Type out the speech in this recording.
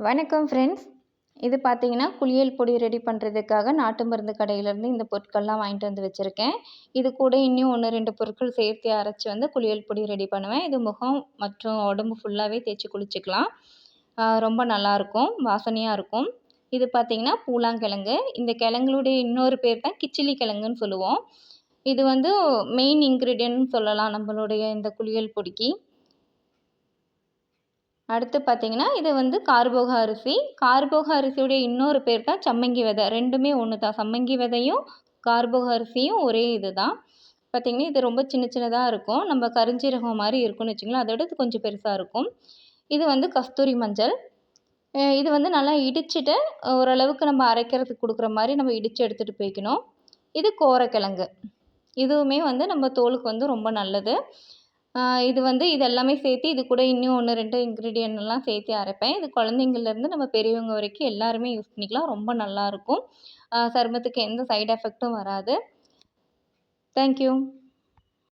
வணக்கம் ஃப்ரெண்ட்ஸ். இது பார்த்தீங்கன்னா, குளியல் பொடி ரெடி பண்ணுறதுக்காக நாட்டு மருந்து கடையிலேருந்து இந்த பொருட்கள்லாம் வாங்கிட்டு வந்து வச்சுருக்கேன். இது கூட இன்னும் 1, 2 பொருட்கள் சேர்த்து அரைச்சு வந்து குளியல் பொடி ரெடி பண்ணுவேன். இது முகம் மற்றும் உடம்பு ஃபுல்லாகவே தேய்ச்சி குளிச்சுக்கலாம். ரொம்ப நல்லாயிருக்கும், வாசனையாக இருக்கும். இது பார்த்தீங்கன்னா, பூலாங்கிழங்கு. இந்த கிழங்குடைய இன்னொரு பேர் தான் கிச்சிலி கிழங்குன்னு சொல்லுவோம். இது வந்து மெயின் இன்கிரீடியன்ட்னு சொல்லலாம் நம்மளுடைய இந்த குளியல் பொடிக்கு. அடுத்து பார்த்தீங்கன்னா, இது வந்து கார்போக அரிசி. கார்போக அரிசியுடைய இன்னொரு பேர் தான் சம்மங்கி விதை. 2மே ஒன்று தான். சம்மங்கி விதையும், கார்போக அரிசியும் ஒரே இது தான். பார்த்தீங்கன்னா, இது ரொம்ப சின்ன சின்னதா இருக்கும். நம்ம கருஞ்சீரகம் மாரி இருக்கும்னு வச்சுக்கங்களேன். அதோட இது கொஞ்சம் பெருசா இருக்கும். இது வந்து கஸ்தூரி மஞ்சள். இது வந்து நல்லா இடிச்சுட்டு, ஓரளவுக்கு நம்ம அரைக்கிறதுக்கு குடுக்குற மாரி நம்ம இடிச்சு எடுத்துட்டு போய்க்கணும். இது கோரக்கிழங்கு. இதுவுமே வந்து நம்ம தோலுக்கு வந்து ரொம்ப நல்லது. இது வந்து இது எல்லாமே சேர்த்து இது கூட இன்னும் 1, 2 இன்க்ரீடியன்ட்லாம் சேர்த்து அரைப்பேன். இது குழந்தைங்கள்லேருந்து நம்ம பெரியவங்க வரைக்கும் எல்லாருமே யூஸ் பண்ணிக்கலாம். ரொம்ப நல்லாயிருக்கும். சருமத்துக்கு எந்த சைட் எஃபெக்ட்டும் வராது. Thank you.